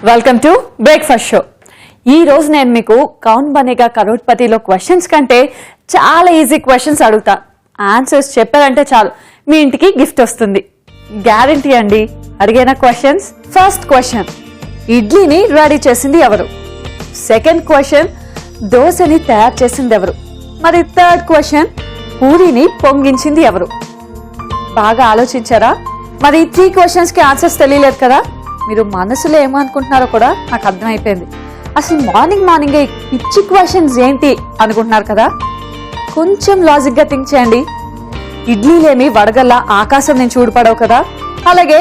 Welcome to breakfast show. ఈ రోజు నేను మీకు కౌన్ బనేగా కరోడ్పతిలో క్వశ్చన్స్ కంటే చాలా ఈజీ క్వశ్చన్స్ అడుగుతా. ఆన్సర్స్ చెప్పారంటే చాలు మీ ఇంటికి గిఫ్ట్ వస్తుంది, గ్యారంటీ అండి. అడిగిన క్వశ్చన్స్. ఫస్ట్ క్వశ్చన్, ఇడ్లీని రెడీ చేసింది ఎవరు? సెకండ్ క్వశ్చన్, దోశని తయారు చేసింది ఎవరు? మరి థర్డ్ క్వశ్చన్, పూరీని పొంగించింది ఎవరు? బాగా ఆలోచించారా? మరి ఈ 3 క్వశ్చన్స్ కి ఆన్సర్స్ తెలియలేదు కదా? మీరు మనసులో ఏమనుకుంటున్నారో కూడా నాకు అర్థమైపోయింది. అసలు మార్నింగే పిచ్చి క్వశ్చన్స్ ఏంటి అనుకుంటున్నారు కదా? కొంచెం లాజిక్ గా థింక్ చేయండి. ఇడ్లీలేమి వడగల్లా ఆకాశం నుంచి ఊడిపడవు కదా, అలాగే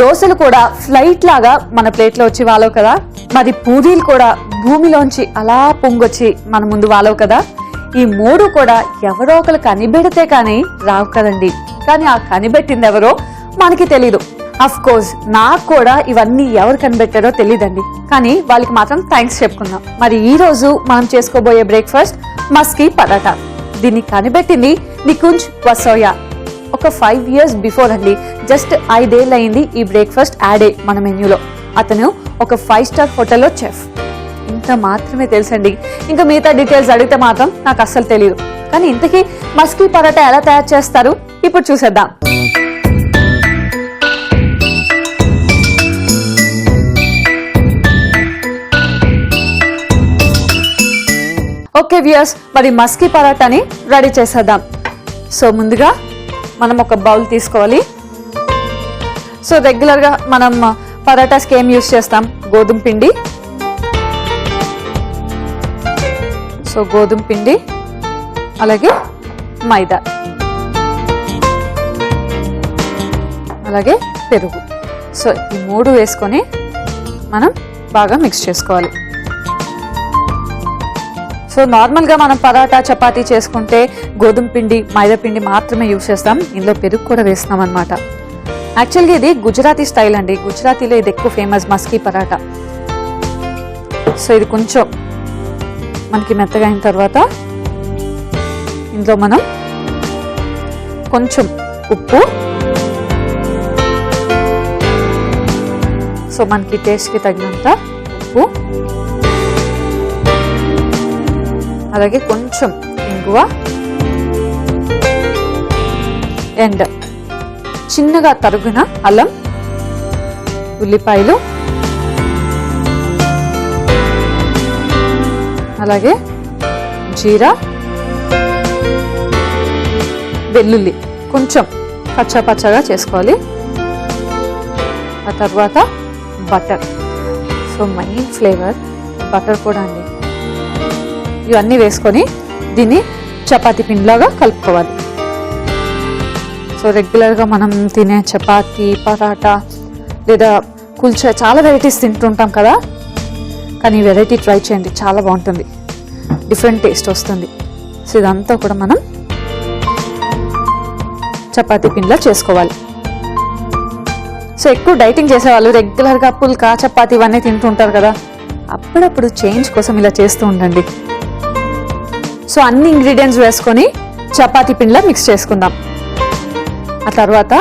దోశలు కూడా ఫ్లైట్ లాగా మన ప్లేట్లో వచ్చి వాలవు కదా, మరి పూరీలు కూడా భూమిలోంచి అలా పొంగొచ్చి మన ముందు వాలవు కదా. ఈ 3 కూడా ఎవరో ఒకరు కనిపెడితే కానీ రావు కదండి. కానీ ఆ కనిపెట్టింది ఎవరో మనకి తెలీదు. అఫ్ కోర్స్ నాకు కూడా ఇవన్నీ ఎవరు కనిపెట్టారో తెలియదండి, కానీ వాళ్ళకి మాత్రం థ్యాంక్స్ చెప్పుకుందాం. మరి ఈ రోజు మనం చేసుకోబోయే బ్రేక్ఫాస్ట్ మస్కీ పరాటా. దీన్ని కనిపెట్టింది నికుంజ్ వసోయా. ఒక 5 years బిఫోర్ అండి. జస్ట్ 5 ఏళ్ళు అయింది ఈ బ్రేక్ఫాస్ట్ యాడ్ అయ్యి మన మెన్యూలో. అతను ఒక 5 star హోటల్లో చెఫ్. ఇంత మాత్రమే తెలుసండి. ఇంకా మిగతా డీటెయిల్స్ అడిగితే మాత్రం నాకు అస్సలు తెలియదు. కానీ ఇంతకీ మస్కీ పరాటా ఎలా తయారు చేస్తారు ఇప్పుడు చూసేద్దాం. ఓకే వ్యూయర్స్, మరి మస్కీ పరాటాని రెడీ చేసేద్దాం. సో ముందుగా మనం ఒక బౌల్ తీసుకోవాలి. సో రెగ్యులర్గా మనం పరాటాస్కి ఏం యూస్ చేస్తాం? గోధుమ పిండి. సో గోధుమ పిండి అలాగే మైదా అలాగే పెరుగు. సో ఈ 3 వేసుకొని మనం బాగా మిక్స్ చేసుకోవాలి. సో నార్మల్గా మనం పరాటా చపాతీ చేసుకుంటే గోధుమ పిండి మైదా పిండి మాత్రమే యూస్ చేస్తాం. ఇందులో పెరుగు కూడా వేస్తాం అనమాట. యాక్చువల్గా ఇది గుజరాతీ స్టైల్ అండి. గుజరాతీలో ఇది ఎక్కువ ఫేమస్ మస్కీ పరాటా. సో ఇది కొంచెం మనకి మెత్తగా అయిన తర్వాత ఇందులో మనం కొంచెం ఉప్పు, సో మనకి టేస్ట్కి తగినంత ఉప్పు, అలాగే కొంచెం ఇంగువ అండ్ చిన్నగా తరుగున అల్లం, ఉల్లిపాయలు, అలాగే జీరా, వెల్లుల్లి కొంచెం పచ్చగా చేసుకోవాలి. ఆ తర్వాత butter. So main flavour butter కూడా అండి. ఇవన్నీ వేసుకొని దీన్ని చపాతీ పిండిలాగా కలుపుకోవాలి. సో రెగ్యులర్గా మనం తినే చపాతీ, పరాటా లేదా కుల్చా చాలా వెరైటీస్ తింటుంటాం కదా, కానీ వెరైటీ ట్రై చేయండి, చాలా బాగుంటుంది, డిఫరెంట్ టేస్ట్ వస్తుంది. సో ఇదంతా కూడా మనం చపాతీ పిండిలా చేసుకోవాలి. సో ఎక్కువ డైటింగ్ చేసేవాళ్ళు రెగ్యులర్గా పుల్కా, చపాతీ ఇవన్నీ తింటుంటారు కదా, అప్పుడప్పుడు చేంజ్ కోసం ఇలా చేస్తూ ఉండండి. సో అన్ని ఇంగ్రీడియంట్స్ వేసుకొని చపాతీ పిండిలా మిక్స్ చేసుకుందాం. ఆ తర్వాత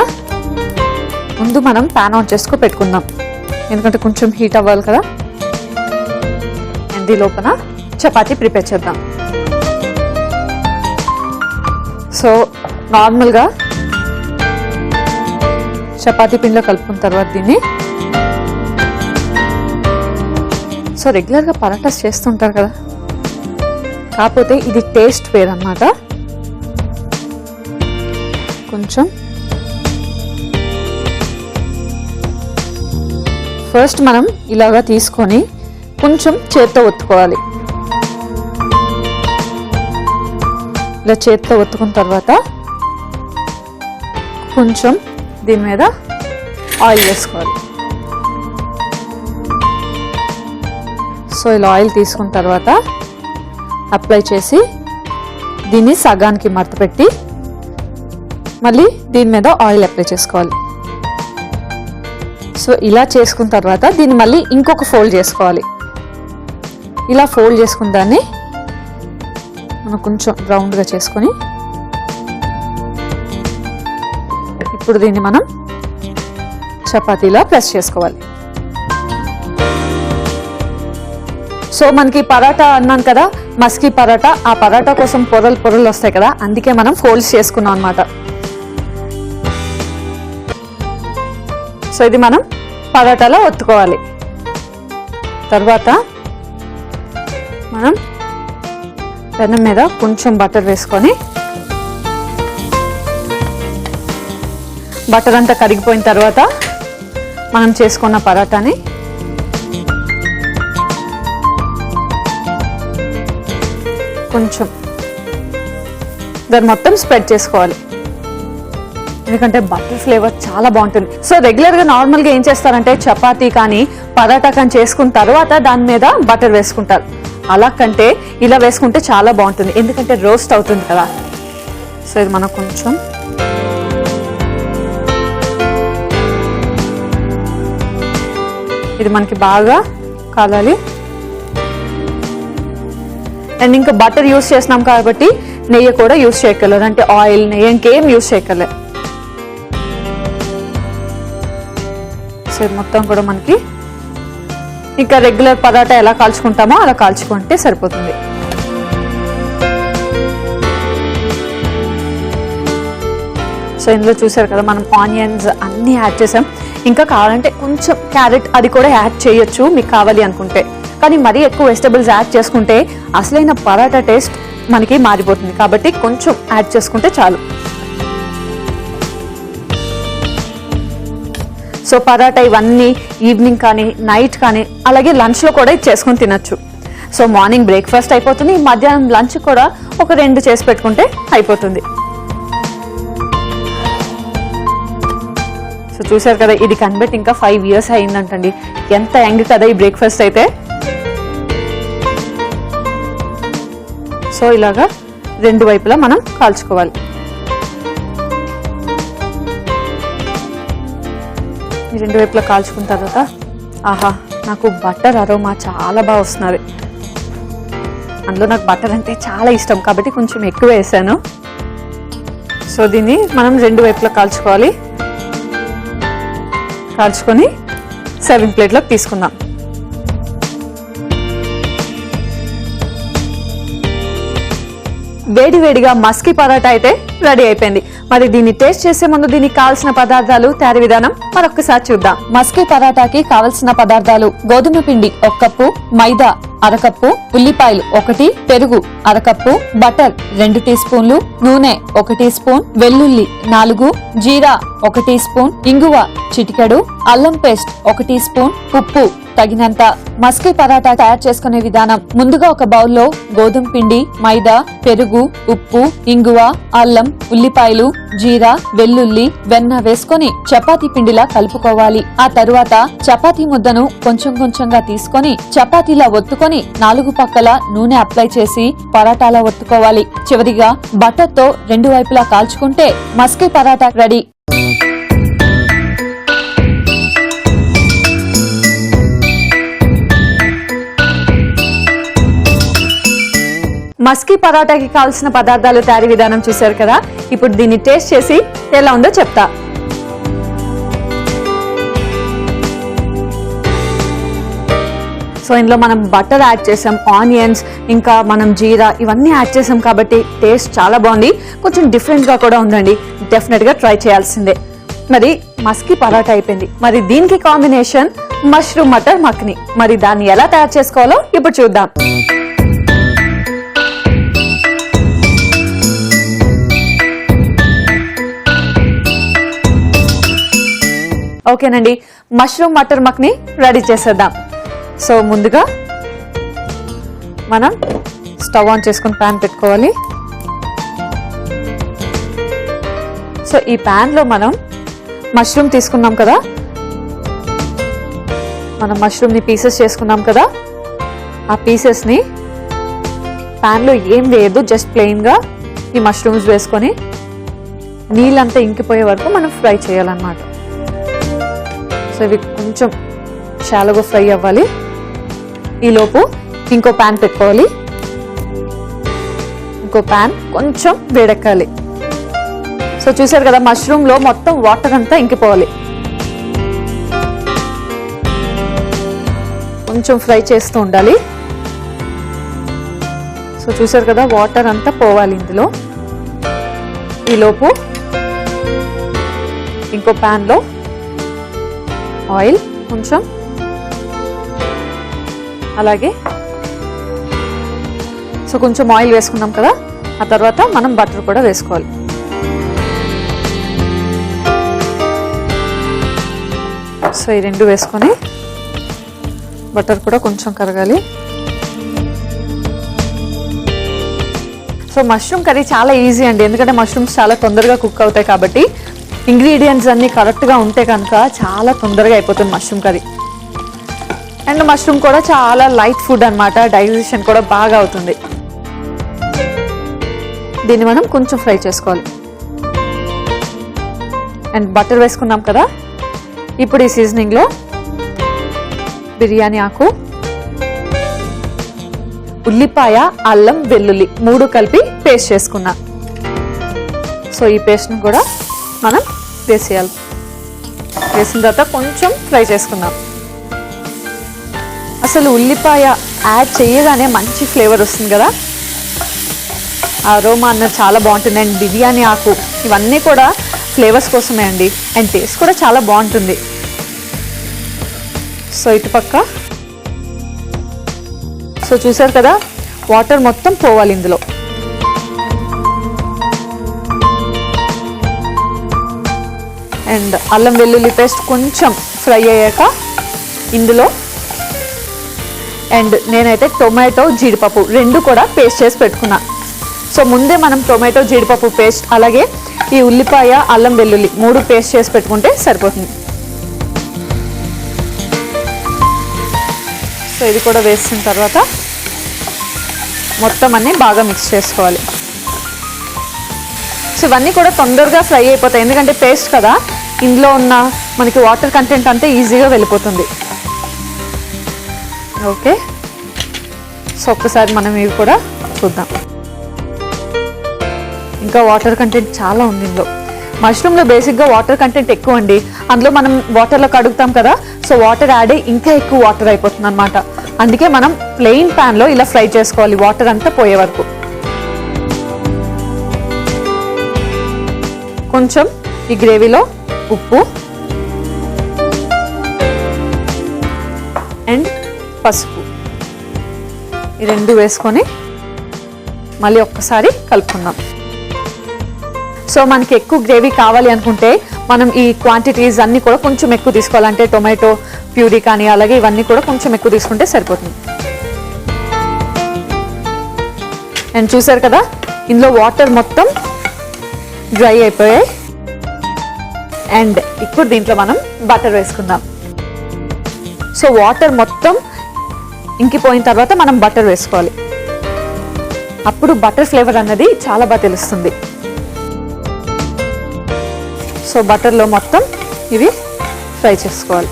ముందు మనం ప్యాన్ ఆన్ చేసుకొని పెట్టుకుందాం, ఎందుకంటే కొంచెం హీట్ అవ్వాలి కదా. అండ్ ఈ లోపల చపాతీ ప్రిపేర్ చేద్దాం. సో నార్మల్గా చపాతీ పిండిలో కలుపుకున్న తర్వాత దీన్ని, సో రెగ్యులర్గా పరాటాస్ చేస్తుంటారు కదా, కాకపోతే ఇది టేస్ట్ వేరన్నమాట. కొంచెం ఫస్ట్ మనం ఇలాగా తీసుకొని కొంచెం చేత్తో ఒత్తుకోవాలి. ఇలా చేత్తో ఒత్తుకున్న తర్వాత కొంచెం దీని మీద ఆయిల్ వేసుకోవాలి. సో ఇలా ఆయిల్ తీసుకున్న తర్వాత అప్లై చేసి దీన్ని సగానికి మడతపెట్టి మళ్ళీ దీని మీద ఆయిల్ అప్లై చేసుకోవాలి. సో ఇలా చేసుకున్న తర్వాత దీన్ని మళ్ళీ ఇంకొక ఫోల్డ్ చేసుకోవాలి. ఇలా ఫోల్డ్ చేసుకున్న దాన్ని మనం కొంచెం రౌండ్గా చేసుకొని ఇప్పుడు దీన్ని మనం చపాతీలా ప్రెస్ చేసుకోవాలి. సో మనకి పరాటా అన్నాను కదా, మస్కీ పరాటా. ఆ పరాటా కోసం పొరలు పొరలు వస్తాయి కదా, అందుకే మనం ఫోల్డ్స్ చేసుకున్నాం అనమాట. సో ఇది మనం పరాటాలో ఒత్తుకోవాలి. తర్వాత మనం పెనం మీద కొంచెం బటర్ వేసుకొని, బటర్ అంతా కరిగిపోయిన తర్వాత మనం చేసుకున్న పరాటాని కొంచెం దాన్ని మొత్తం స్ప్రెడ్ చేసుకోవాలి. ఎందుకంటే బటర్ ఫ్లేవర్ చాలా బాగుంటుంది. సో రెగ్యులర్గా నార్మల్గా ఏం చేస్తారంటే చపాతీ కానీ పరాటా కానీ చేసుకున్న తర్వాత దాని మీద బటర్ వేసుకుంటారు. అలా కంటే ఇలా వేసుకుంటే చాలా బాగుంటుంది, ఎందుకంటే రోస్ట్ అవుతుంది కదా. సో ఇది మనం కొంచెం ఇది మనకి బాగా కాలాలి. అండ్ ఇంకా బటర్ యూస్ చేసినాం కాబట్టి నెయ్యి కూడా యూస్ చేయగలరు, అంటే ఆయిల్ నెయ్యి ఇంకేం యూస్ చేయగలరు. సో ఇది మొత్తం కూడా మనకి ఇంకా రెగ్యులర్ పరాటా ఎలా కాల్చుకుంటామో అలా కాల్చుకుంటే సరిపోతుంది. సో ఇందులో చూసారు కదా మనం ఆనియన్స్ అన్నీ యాడ్ చేసాం. ఇంకా కావాలంటే కొంచెం క్యారెట్ అది కూడా యాడ్ చేయొచ్చు మీకు కావాలి అనుకుంటే, కానీ మరీ ఎక్కువ వెజిటబుల్స్ యాడ్ చేసుకుంటే అసలైన పరాటా టేస్ట్ మనకి మారిపోతుంది. కాబట్టి కొంచెం యాడ్ చేసుకుంటే చాలు. సో పరాటా ఇవన్నీ ఈవినింగ్ కానీ నైట్ కానీ అలాగే లంచ్లో కూడా ఇది చేసుకుని తినచ్చు. సో మార్నింగ్ బ్రేక్ఫాస్ట్ అయిపోతుంది, మధ్యాహ్నం లంచ్ కూడా ఒక 2 చేసి పెట్టుకుంటే అయిపోతుంది. సో చూసారు కదా, ఇది కనిపెట్టి ఇంకా 5 years అయిందంటండి. ఎంత యంగ్ కదా ఈ బ్రేక్ఫాస్ట్ అయితే. సో ఇలాగా 2 వైపులా మనం కాల్చుకోవాలి. ఈ 2 వైపులా కాల్చుకున్న తర్వాత ఆహా, నాకు బటర్ అరోమా చాలా బాగా వస్తున్నది. అందులో నాకు బటర్ అంటే చాలా ఇష్టం కాబట్టి కొంచెం ఎక్కువ వేసాను. సో దీన్ని మనం 2 వైపులా కాల్చుకోవాలి. కాల్చుకొని సర్వింగ్ ప్లేట్లోకి తీసుకుందాం. వేడి వేడిగా మస్కీ పరాటా అయితే రెడీ అయిపోయింది. మరి దీన్ని టేస్ట్ చేసే ముందు దీనికి కావాల్సిన పదార్థాలు, తయారీ విధానం మరొకసారి చూద్దాం. మస్కీ పరాటాకి కావలసిన పదార్థాలు: గోధుమ పిండి 1 కప్పు, మైదా 1/2 కప్పు, ఉల్లిపాయలు 1, పెరుగు 1/2 కప్పు, బటర్ 2 టీ స్పూన్లు, నూనె 1 టీ స్పూన్, వెల్లుల్లి 4, జీరా 1 టీ స్పూన్, ఇంగువ చిటికెడు, అల్లం పేస్ట్ 1 టీ స్పూన్, ఉప్పు తగినంత. మస్కీ పరాటా తయారు చేసుకునే విధానం: ముందుగా ఒక బౌల్లో గోధుమ పిండి, మైదా, పెరుగు, ఉప్పు, ఇంగువ, అల్లం, ఉల్లిపాయలు, జీరా, వెల్లుల్లి, వెన్న వేసుకొని చపాతీ పిండిలా కలుపుకోవాలి. ఆ తరువాత చపాతీ ముద్దను కొంచెం కొంచెంగా తీసుకొని చపాతీలా ఒత్తుకొని 4 పక్కల నూనె అప్లై చేసి పరాటాలా ఒత్తుకోవాలి. చివరిగా బటర్ తో 2 వైపులా కాల్చుకుంటే మస్కీ పరాటా రెడీ. మస్కీ పరాటాకి కావాల్సిన పదార్థాలు, తయారీ విధానం చూశారు కదా. ఇప్పుడు దీన్ని టేస్ట్ చేసి ఎలా ఉందో చెప్తా. సో ఇందులో మనం బటర్ యాడ్ చేసాం, ఆనియన్స్, ఇంకా మనం జీరా ఇవన్నీ యాడ్ చేసాం కాబట్టి టేస్ట్ చాలా బాగుంది. కొంచెం డిఫరెంట్గా కూడా ఉందండి, డెఫినెట్గా ట్రై చేయాల్సిందే. మరి మస్కీ పరాటా అయిపోయింది. మరి దీనికి కాంబినేషన్ మష్రూమ్ మటర్ మక్ని. మరి దాన్ని ఎలా తయారు చేసుకోవాలో ఇప్పుడు చూద్దాం. ఓకేనండి, మష్రూమ్ మటర్ మక్ని రెడీ చేసేద్దాం. సో ముందుగా మనం స్టవ్ ఆన్ చేసుకుని ప్యాన్ పెట్టుకోవాలి. సో ఈ ప్యాన్లో మనం మష్రూమ్ తీసుకున్నాం కదా, మనం మష్రూమ్ని పీసెస్ చేసుకున్నాం కదా, ఆ పీసెస్ని ప్యాన్లో ఏం లేదు, జస్ట్ ప్లెయిన్గా ఈ మష్రూమ్స్ వేసుకొని నీళ్ళంతా ఇంకిపోయే వరకు మనం ఫ్రై చేయాలన్నమాట. సో ఇవి కొంచెం షాలోగా ఫ్రై అవ్వాలి. ఈలోపు ఇంకో ప్యాన్ పెట్టుకోవాలి. ఇంకో ప్యాన్ కొంచెం వేడెక్కాలి. సో చూసారు కదా, మష్రూమ్లో మొత్తం వాటర్ అంతా ఇంకిపోవాలి. కొంచెం ఫ్రై చేస్తూ ఉండాలి. సో చూసారు కదా, వాటర్ అంతా పోవాలి ఇందులో. ఈలోపు ఇంకో ప్యాన్లో ఆయిల్ కొంచెం, అలాగే సో కొంచెం ఆయిల్ వేసుకున్నాం కదా, ఆ తర్వాత మనం బటర్ కూడా వేసుకోవాలి. సో ఈ రెండు వేసుకొని బటర్ కూడా కొంచెం కరగాలి. సో మష్రూమ్ కర్రీ చాలా ఈజీ అండి, ఎందుకంటే మష్రూమ్స్ చాలా తొందరగా కుక్ అవుతాయి కాబట్టి ఇంగ్రీడియంట్స్ అన్నీ కరెక్ట్గా ఉంటే కనుక చాలా తొందరగా అయిపోతుంది మష్రూమ్ కర్రీ. అండ్ మష్రూమ్ కూడా చాలా లైట్ ఫుడ్ అన్నమాట, డైజెషన్ కూడా బాగా అవుతుంది. దీన్ని మనం కొంచెం ఫ్రై చేసుకోవాలి. అండ్ బటర్ వేసుకున్నాం కదా, ఇప్పుడు ఈ సీజనింగ్లో బిర్యానీ ఆకు, ఉల్లిపాయ, అల్లం, వెల్లుల్లి 3 కలిపి పేస్ట్ చేసుకున్నా. సో ఈ పేస్ట్ని కూడా మనం వేసేయాలి. వేసిన తర్వాత కొంచెం ఫ్రై చేసుకుందాం. అసలు ఉల్లిపాయ యాడ్ చేయగానే మంచి ఫ్లేవర్ వస్తుంది కదా, అరోమా అన్నది చాలా బాగుంటుంది. అండ్ బిర్యానీ ఆకు ఇవన్నీ కూడా ఫ్లేవర్స్ కోసమే అండి, అండ్ టేస్ట్ కూడా చాలా బాగుంటుంది. సో ఇటుపక్క సో చూసారు కదా, వాటర్ మొత్తం పోవాలి ఇందులో. అండ్ అల్లం వెల్లుల్లి పేస్ట్ కొంచెం ఫ్రై అయ్యాక ఇందులో అండ్ నేనైతే టొమాటో, జీడిపప్పు 2 కూడా పేస్ట్ చేసి పెట్టుకున్నా. సో ముందే మనం టొమాటో, జీడిపప్పు పేస్ట్, అలాగే ఈ ఉల్లిపాయ, అల్లం వెల్లుల్లి 3 పేస్ట్ చేసి పెట్టుకుంటే సరిపోతుంది. సో ఇది కూడా వేసిన తర్వాత మొత్తం అన్నీ బాగా మిక్స్ చేసుకోవాలి. సో ఇవన్నీ కూడా తొందరగా ఫ్రై అయిపోతాయి, ఎందుకంటే పేస్ట్ కదా, ఇందులో ఉన్న మనకి వాటర్ కంటెంట్ అంతా ఈజీగా వెళ్ళిపోతుంది. ఓకే, సో ఒక్కసారి మనం ఇవి కూడా చూద్దాం. ఇంకా వాటర్ కంటెంట్ చాలా ఉంది ఇందులో. మష్రూమ్లో బేసిక్గా వాటర్ కంటెంట్ ఎక్కువ అండి, అందులో మనం వాటర్లో కడుగుతాం కదా, సో వాటర్ యాడ్ అయ్యి ఇంకా ఎక్కువ వాటర్ అయిపోతుంది అనమాట. అందుకే మనం ప్లెయిన్ ప్యాన్లో ఇలా ఫ్రై చేసుకోవాలి, వాటర్ అంతా పోయే వరకు. కొంచెం ఈ గ్రేవీలో ఉప్పు అండ్ పసుపు ఈ 2 వేసుకొని మళ్ళీ ఒక్కసారి కలుపుకుందాం. సో మనకి ఎక్కువ గ్రేవీ కావాలి అనుకుంటే మనం ఈ క్వాంటిటీస్ అన్నీ కూడా కొంచెం ఎక్కువ తీసుకోవాలంటే టొమాటో ప్యూరీ కానీ అలాగే ఇవన్నీ కూడా కొంచెం ఎక్కువ తీసుకుంటే సరిపోతుంది. అండ్ చూసారు కదా, ఇందులో వాటర్ మొత్తం డ్రై అయిపోయాయి. అండ్ ఇప్పుడు దీంట్లో మనం బటర్ వేసుకుందాం. సో వాటర్ మొత్తం ఇంకిపోయిన తర్వాత మనం బటర్ వేసుకోవాలి, అప్పుడు బటర్ ఫ్లేవర్ అన్నది చాలా బాగా తెలుస్తుంది. సో బటర్లో మొత్తం ఇవి ఫ్రై చేసుకోవాలి.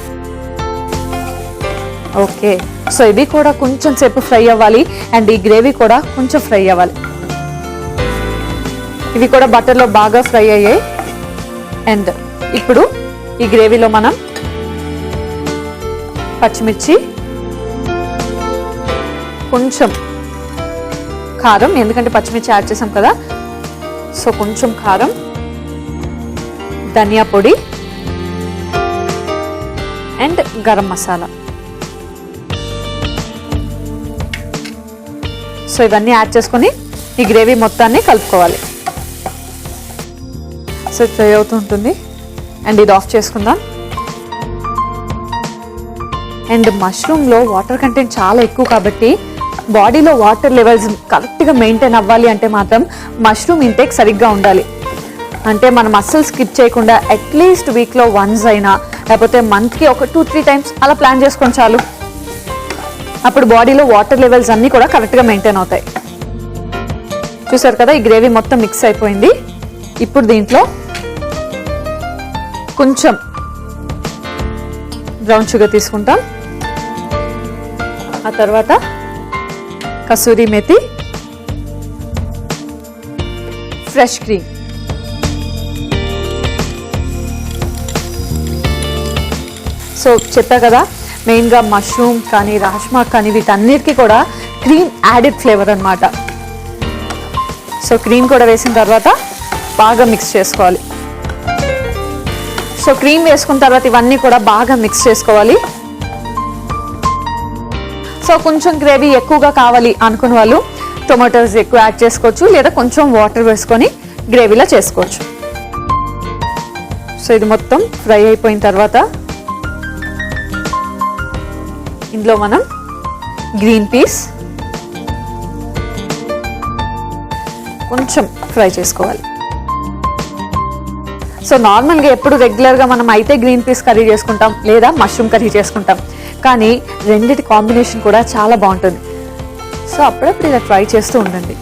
ఓకే, సో ఇవి కూడా కొంచెం సేపు ఫ్రై అవ్వాలి అండ్ ఈ గ్రేవీ కూడా కొంచెం ఫ్రై అవ్వాలి. ఇవి కూడా బటర్లో బాగా ఫ్రై అయ్యాయి. అండ్ ఇప్పుడు ఈ గ్రేవీలో మనం పచ్చిమిర్చి, కొంచెం కారం, ఎందుకంటే పచ్చిమిర్చి యాడ్ చేసాం కదా, సో కొంచెం కారం, ధనియా పొడి అండ్ గరం మసాలా. సో ఇవన్నీ యాడ్ చేసుకొని ఈ గ్రేవీ మొత్తాన్ని కలుపుకోవాలి. సో ఫ్రై అవుతుంటుంది అండ్ ఇది ఆఫ్ చేసుకుందాం. అండ్ మష్రూమ్లో వాటర్ కంటెంట్ చాలా ఎక్కువ కాబట్టి బాడీలో వాటర్ లెవెల్స్ కరెక్ట్గా మెయింటైన్ అవ్వాలి అంటే మాత్రం మష్రూమ్ ఇంటేక్ సరిగ్గా ఉండాలి. అంటే మనం అస్సలు స్కిప్ చేయకుండా అట్లీస్ట్ వీక్లో వన్స్ అయినా లేకపోతే మంత్కి ఒక 2-3 టైమ్స్ అలా ప్లాన్ చేసుకొని చాలు. అప్పుడు బాడీలో వాటర్ లెవెల్స్ అన్నీ కూడా కరెక్ట్గా మెయింటైన్ అవుతాయి. చూసారు కదా, ఈ గ్రేవీ మొత్తం మిక్స్ అయిపోయింది. ఇప్పుడు దీంట్లో కొంచెం బ్రౌన్ షుగర్ తీసుకుంటాం, ఆ తర్వాత kasuri methi, fresh cream. So చెప్పా కదా, మెయిన్గా మష్రూమ్ కానీ రాజ్మా కానీ వీటన్నిటికీ కూడా క్రీమ్ యాడెడ్ ఫ్లేవర్ అనమాట. సో క్రీమ్ కూడా వేసిన తర్వాత బాగా మిక్స్ చేసుకోవాలి. సో క్రీమ్ వేసుకున్న తర్వాత ఇవన్నీ కూడా బాగా మిక్స్ చేసుకోవాలి. సో కొంచెం గ్రేవీ ఎక్కువగా కావాలి అనుకున్న వాళ్ళు టొమాటోస్ ఎక్కువ యాడ్ చేసుకోవచ్చు, లేదా కొంచెం వాటర్ వేసుకొని గ్రేవీలా చేసుకోవచ్చు. సో ఇది మొత్తం ఫ్రై అయిపోయిన తర్వాత ఇందులో మనం గ్రీన్ పీస్ కొంచెం ఫ్రై చేసుకోవాలి. సో నార్మల్గా ఎప్పుడు రెగ్యులర్గా మనం అయితే గ్రీన్ పీస్ కర్రీ చేసుకుంటాం, లేదా మష్రూమ్ కర్రీ చేసుకుంటాం, కానీ రెండిటి కాంబినేషన్ కూడా చాలా బాగుంటుంది. సో అప్పుడప్పుడు ఇలా ట్రై చేస్తూ ఉండండి.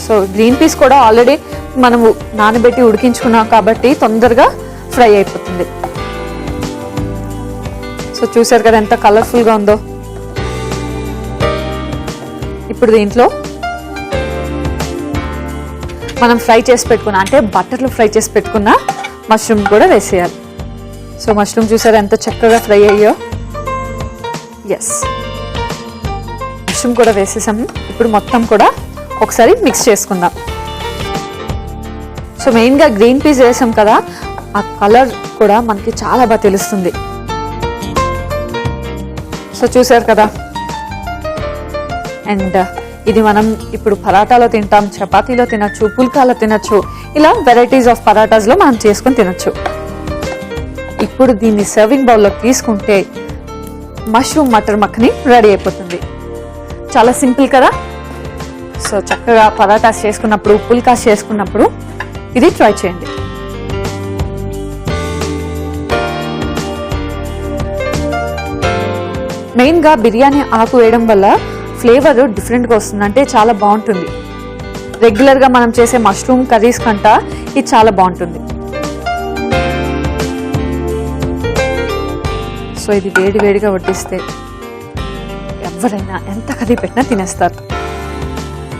సో గ్రీన్ పీస్ కూడా ఆల్రెడీ మనము నానబెట్టి ఉడికించుకున్నాం కాబట్టి తొందరగా ఫ్రై అయిపోతుంది. సో చూసారు కదా ఎంత కలర్ఫుల్గా ఉందో. ఇప్పుడు దీంట్లో మనం ఫ్రై చేసి పెట్టుకున్న, అంటే బటర్లో ఫ్రై చేసి పెట్టుకున్న మష్రూమ్ కూడా వేసేయాలి. సో మష్రూమ్ చూసారు ఎంత చక్కగా ఫ్రై అయ్యో. ఎస్, మష్రూమ్ కూడా వేసేసాము. ఇప్పుడు మొత్తం కూడా ఒకసారి మిక్స్ చేసుకుందాం. సో మెయిన్గా గ్రీన్ పీస్ వేసాం కదా, ఆ కలర్ కూడా మనకి చాలా బాగా తెలుస్తుంది. సో చూసారు కదా. అండ్ ఇది మనం ఇప్పుడు పరాటాలో తింటాం, చపాతీలో తినచ్చు, పుల్కాలో తినచ్చు, ఇలా వెరైటీస్ ఆఫ్ పరాటాస్లో మనం చేసుకొని తినచ్చు. ఇప్పుడు దీన్ని సర్వింగ్ బౌల్లో తీసుకుంటే మష్రూమ్ మటర్ మఖనీ రెడీ అయిపోతుంది. చాలా సింపుల్ కదా. సో చక్కగా పరాటాస్ చేసుకున్నప్పుడు, పుల్కాస్ చేసుకున్నప్పుడు ఇది ట్రై చేయండి. మెయిన్గా బిర్యానీ ఆకు వేయడం వల్ల ఫ్లేవర్ డిఫరెంట్గా వస్తుంది, అంటే చాలా బాగుంటుంది. రెగ్యులర్గా మనం చేసే మష్రూమ్ కర్రీస్ కంట ఇది చాలా బాగుంటుంది. సో ఇది వేడి వేడిగా వడ్డిస్తే ఎవరైనా ఎంత కర్రీ పెట్టినా తినేస్తారు.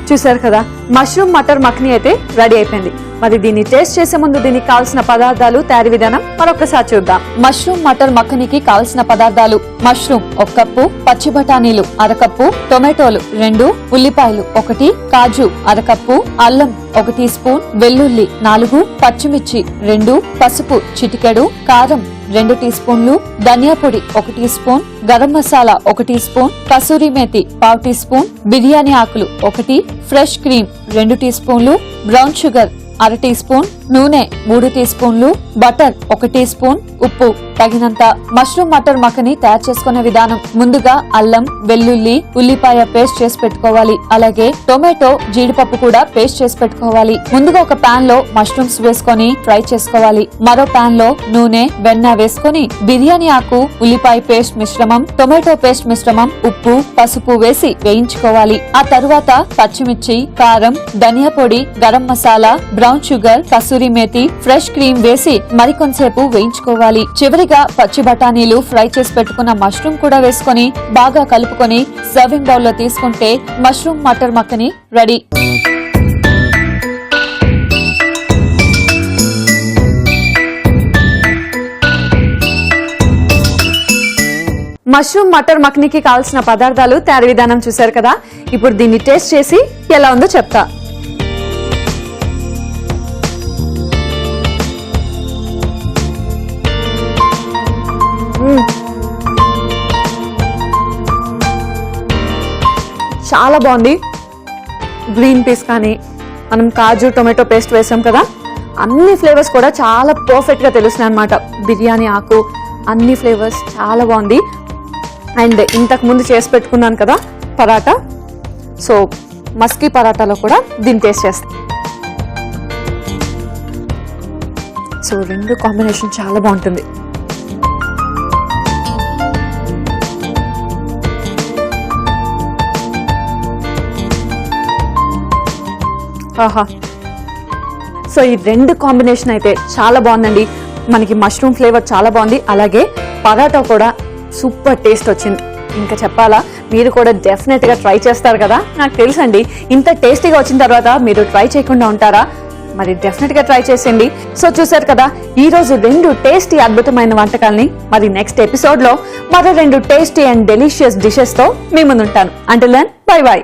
చూసారు కదా, మష్రూమ్ మటర్ మఖనీ అయితే రెడీ అయిపోయింది. మరి దీన్ని టేస్ట్ చేసే ముందు దీనికి కావాల్సిన పదార్థాలు, తయారీ విధానం మరొకసారి చూద్దాం. మష్రూమ్ మటర్ మఖనీకి కావాల్సిన పదార్థాలు: మష్రూమ్ 1 కప్పు, పచ్చి బఠానీలు 1/2 కప్పు, టొమాటోలు 2, ఉల్లిపాయలు 1, కాజు 1/2 కప్పు, అల్లం 1 టీ స్పూన్, వెల్లుల్లి 4, పచ్చిమిర్చి 2, పసుపు చిటికెడు, కారం 2 టీ స్పూన్లు, ధనియా పొడి 1 teaspoon, garam masala 1 teaspoon, kasuri methi 1/2 teaspoon, biryani ఆకులు 1, ఫ్రెష్ క్రీమ్ 2 టీ స్పూన్లు, బ్రౌన్ షుగర్ 1/2 టీ స్పూన్, నూనె 3 టీ స్పూన్లు, బటర్ 1 టీ స్పూన్, ఉప్పు తగినంత. మష్రూమ్ మటర్ మఖనీ తయారు చేసుకునే విధానం: ముందుగా అల్లం, వెల్లుల్లి, ఉల్లిపాయ పేస్ట్ చేసి పెట్టుకోవాలి. అలాగే టొమాటో, జీడిపప్పు కూడా పేస్ట్ చేసి పెట్టుకోవాలి. ముందుగా ఒక పాన్ లో మష్రూమ్స్ వేసుకొని ఫ్రై చేసుకోవాలి. మరో పాన్ లో నూనె, వెన్న వేసుకొని బిర్యానీ ఆకు, ఉల్లిపాయ పేస్ట్ మిశ్రమం, టొమాటో పేస్ట్ మిశ్రమం, ఉప్పు, పసుపు వేసి వేయించుకోవాలి. ఆ తరువాత పచ్చిమిర్చి, కారం, ధనియా పొడి, garam masala, brown sugar, kasuri methi, fresh cream వేసి మరికొంతసేపు వేయించుకోవాలి. చివరిగా పచ్చి బఠానీలు, ఫ్రై చేసి పెట్టుకున్న మష్రూమ్ కూడా వేసుకొని బాగా కలుపుకొని సర్వింగ్ బౌల్ లో తీసుకుంటే mushroom matar makhani ready. Mushroom matar మఖనీకి కావాల్సిన పదార్థాలు, తయారీ విధానం చూశారు కదా. ఇప్పుడు దీన్ని టేస్ట్ చేసి ఎలా ఉందో చెప్తా. చాలా బాగుంది. గ్రీన్ పీస్ కానీ, మనం కాజు, టొమాటో పేస్ట్ వేసాం కదా, అన్ని ఫ్లేవర్స్ కూడా చాలా పర్ఫెక్ట్గా తెలుస్తున్నాయి అన్నమాట. బిర్యానీ ఆకు, అన్ని ఫ్లేవర్స్ చాలా బాగుంది. అండ్ ఇంతకు ముందు చేసి పెట్టుకున్నాను కదా పరాటా, సో మస్కీ పరాటాలో కూడా దీన్ని టేస్ట్ చేస్తాను. సో 2 కాంబినేషన్ చాలా బాగుంటుంది. ఆహా, సో ఈ 2 కాంబినేషన్ అయితే చాలా బాగుందండి. మనకి మష్రూమ్ ఫ్లేవర్ చాలా బాగుంది, అలాగే పరాటా కూడా సూపర్ టేస్ట్ వచ్చింది. ఇంకా చెప్పాలా, మీరు కూడా డెఫినెట్గా ట్రై చేస్తారు కదా, నాకు తెలుసండి. ఇంత టేస్టీగా వచ్చిన తర్వాత మీరు ట్రై చేయకుండా ఉంటారా? మరి డెఫినెట్గా ట్రై చేసేయండి. సో చూసారు కదా, ఈ రోజు 2 టేస్టీ అద్భుతమైన వంటకాలని. మరి నెక్స్ట్ ఎపిసోడ్లో మరో 2 టేస్టీ అండ్ డెలిషియస్ డిషెస్తో మీ ముందుంటాను. Until then, bye by.